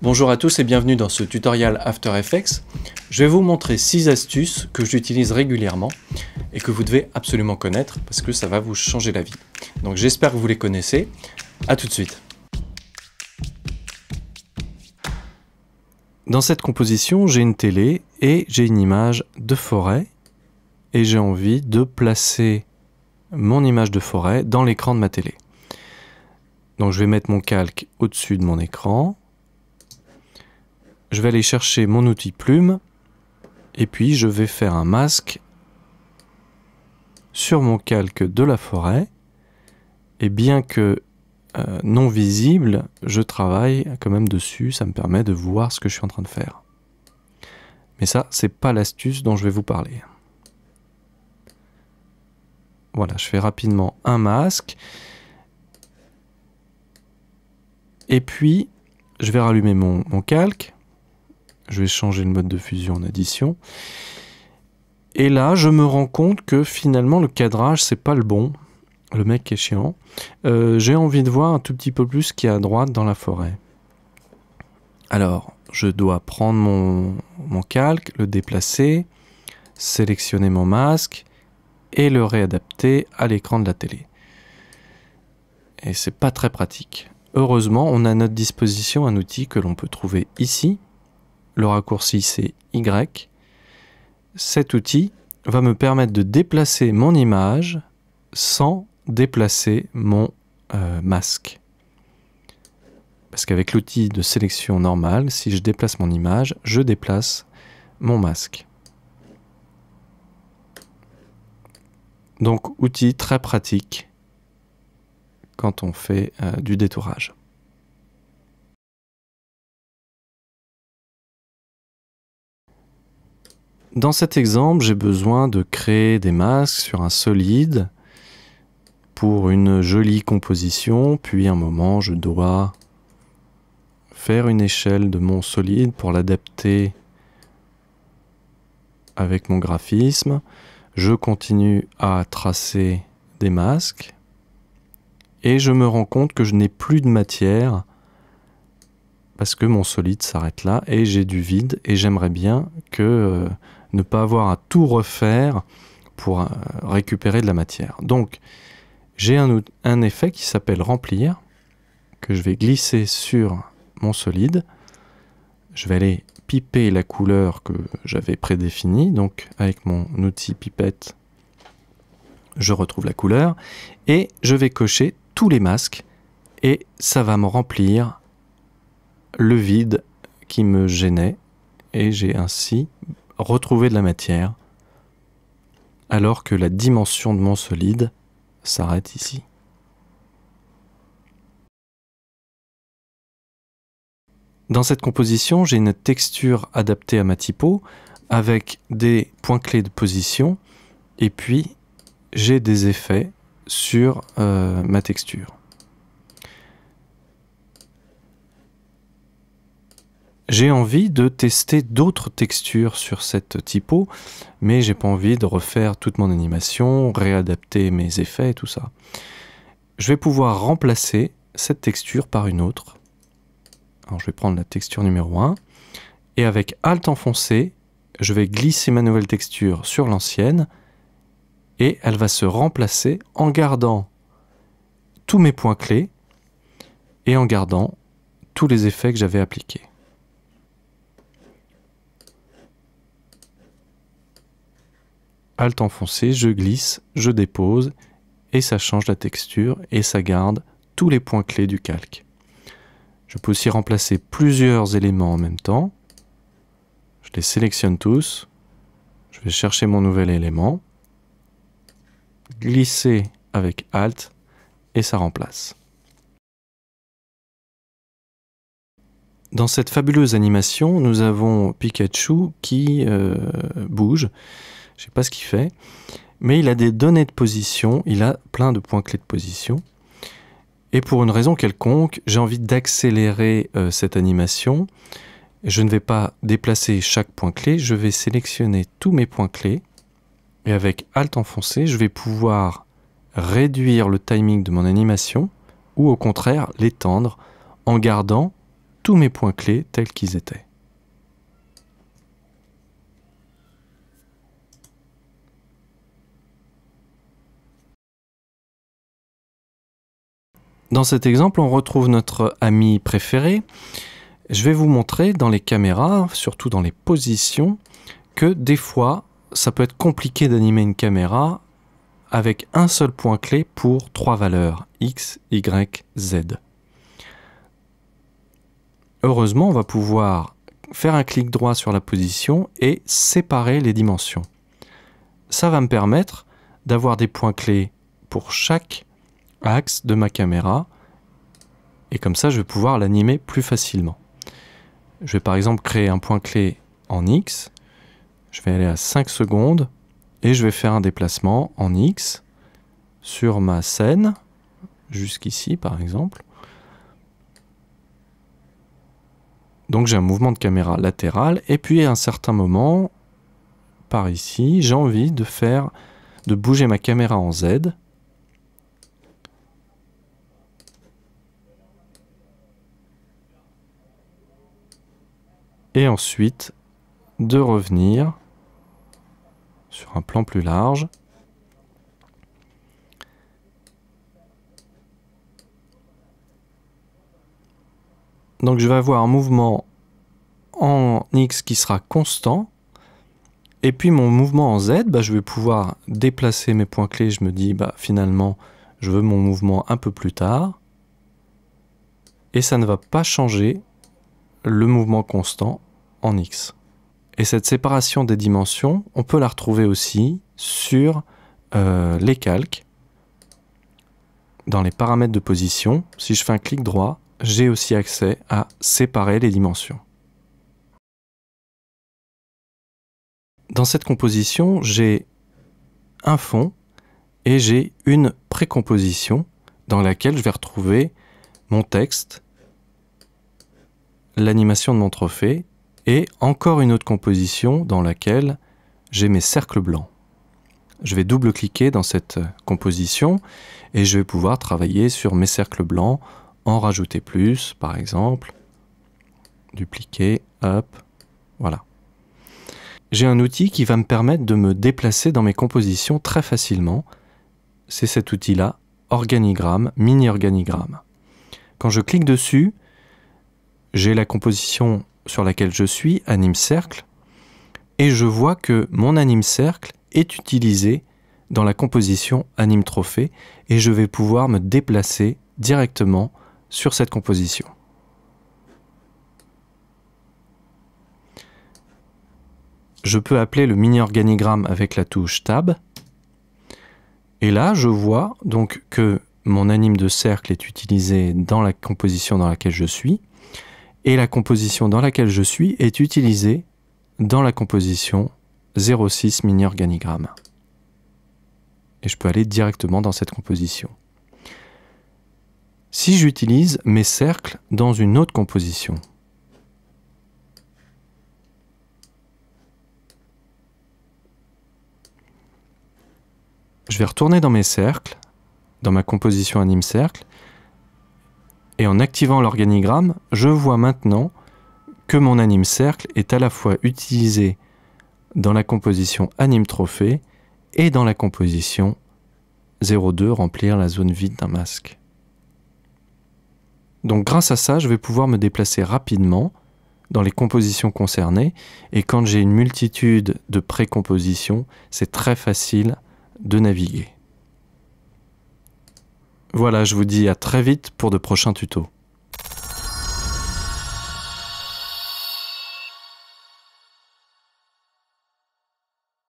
Bonjour à tous et bienvenue dans ce tutoriel After Effects. Je vais vous montrer 6 astuces que j'utilise régulièrement et que vous devez absolument connaître parce que ça va vous changer la vie. Donc j'espère que vous les connaissez. À tout de suite. Dans cette composition, j'ai une télé et j'ai une image de forêt et j'ai envie de placer mon image de forêt dans l'écran de ma télé. Donc je vais mettre mon calque au-dessus de mon écran. Je vais aller chercher mon outil plume et puis je vais faire un masque sur mon calque de la forêt. Et bien que non visible, je travaille quand même dessus, ça me permet de voir ce que je suis en train de faire. Mais ça, c'est pas l'astuce dont je vais vous parler. Voilà, je fais rapidement un masque. Et puis, je vais rallumer mon calque. Je vais changer le mode de fusion en addition. Et là, je me rends compte que finalement, le cadrage, c'est pas le bon. Le mec est chiant. J'ai envie de voir un tout petit peu plus ce qu'il y a à droite dans la forêt. Alors, je dois prendre mon calque, le déplacer, sélectionner mon masque et le réadapter à l'écran de la télé. Et c'est pas très pratique. Heureusement, on a à notre disposition un outil que l'on peut trouver ici. Le raccourci, c'est Y. Cet outil va me permettre de déplacer mon image sans déplacer mon masque. Parce qu'avec l'outil de sélection normal, si je déplace mon image, je déplace mon masque. Donc, outil très pratique quand on fait du détourage. Dans cet exemple, j'ai besoin de créer des masques sur un solide pour une jolie composition, puis à un moment, je dois faire une échelle de mon solide pour l'adapter avec mon graphisme. Je continue à tracer des masques et je me rends compte que je n'ai plus de matière parce que mon solide s'arrête là et j'ai du vide et j'aimerais bien que ne pas avoir à tout refaire pour récupérer de la matière. Donc, j'ai un effet qui s'appelle remplir, que je vais glisser sur mon solide. Je vais aller piper la couleur que j'avais prédéfinie. Donc, avec mon outil pipette, je retrouve la couleur. Et je vais cocher tous les masques. Et ça va me remplir le vide qui me gênait. Et j'ai ainsi retrouvé de la matière, alors que la dimension de mon solide s'arrête ici. Dans cette composition, j'ai une texture adaptée à ma typo avec des points clés de position et puis j'ai des effets sur ma texture. J'ai envie de tester d'autres textures sur cette typo, mais j'ai pas envie de refaire toute mon animation, réadapter mes effets et tout ça. Je vais pouvoir remplacer cette texture par une autre. Alors je vais prendre la texture numéro 1, et avec Alt enfoncé, je vais glisser ma nouvelle texture sur l'ancienne, et elle va se remplacer en gardant tous mes points clés, et en gardant tous les effets que j'avais appliqués. Alt enfoncé, je glisse, je dépose, et ça change la texture, et ça garde tous les points clés du calque. Je peux aussi remplacer plusieurs éléments en même temps. Je les sélectionne tous. Je vais chercher mon nouvel élément, glisser avec Alt, et ça remplace. Dans cette fabuleuse animation, nous avons Pikachu qui bouge. Je ne sais pas ce qu'il fait, mais il a des données de position, il a plein de points clés de position. Et pour une raison quelconque, j'ai envie d'accélérer cette animation. Je ne vais pas déplacer chaque point clé, je vais sélectionner tous mes points clés. Et avec Alt enfoncé, je vais pouvoir réduire le timing de mon animation ou au contraire l'étendre en gardant tous mes points clés tels qu'ils étaient. Dans cet exemple, on retrouve notre ami préféré. Je vais vous montrer dans les caméras, surtout dans les positions, que des fois, ça peut être compliqué d'animer une caméra avec un seul point clé pour 3 valeurs, X, Y, Z. Heureusement, on va pouvoir faire un clic droit sur la position et séparer les dimensions. Ça va me permettre d'avoir des points clés pour chaque axe de ma caméra et comme ça, je vais pouvoir l'animer plus facilement. Je vais par exemple créer un point clé en X. Je vais aller à 5 secondes et je vais faire un déplacement en X sur ma scène, jusqu'ici par exemple. Donc j'ai un mouvement de caméra latéral et puis à un certain moment, par ici, j'ai envie de bouger ma caméra en Z. Et ensuite de revenir sur un plan plus large. Donc je vais avoir un mouvement en X qui sera constant. Et puis mon mouvement en Z, je vais pouvoir déplacer mes points clés. Je me dis finalement je veux mon mouvement un peu plus tard. Et ça ne va pas changer le mouvement constant en X. Et cette séparation des dimensions, on peut la retrouver aussi sur les calques. Dans les paramètres de position, si je fais un clic droit, j'ai aussi accès à séparer les dimensions. Dans cette composition, j'ai un fond et j'ai une précomposition dans laquelle je vais retrouver mon texte, l'animation de mon trophée et encore une autre composition dans laquelle j'ai mes cercles blancs. Je vais double-cliquer dans cette composition et je vais pouvoir travailler sur mes cercles blancs, en rajouter plus par exemple, dupliquer, hop, voilà. J'ai un outil qui va me permettre de me déplacer dans mes compositions très facilement. C'est cet outil-là, organigramme, mini-organigramme. Quand je clique dessus, j'ai la composition sur laquelle je suis, anime cercle, et je vois que mon anime cercle est utilisé dans la composition anime trophée, et je vais pouvoir me déplacer directement sur cette composition. Je peux appeler le mini-organigramme avec la touche Tab, et là je vois donc que mon anime de cercle est utilisé dans la composition dans laquelle je suis, et la composition dans laquelle je suis est utilisée dans la composition 06 mini-organigramme. Et je peux aller directement dans cette composition. Si j'utilise mes cercles dans une autre composition, je vais retourner dans mes cercles, dans ma composition anime cercle, et en activant l'organigramme, je vois maintenant que mon anime cercle est à la fois utilisé dans la composition anime trophée et dans la composition 02 remplir la zone vide d'un masque. Donc grâce à ça, je vais pouvoir me déplacer rapidement dans les compositions concernées, et quand j'ai une multitude de précompositions, c'est très facile de naviguer. Voilà, je vous dis à très vite pour de prochains tutos.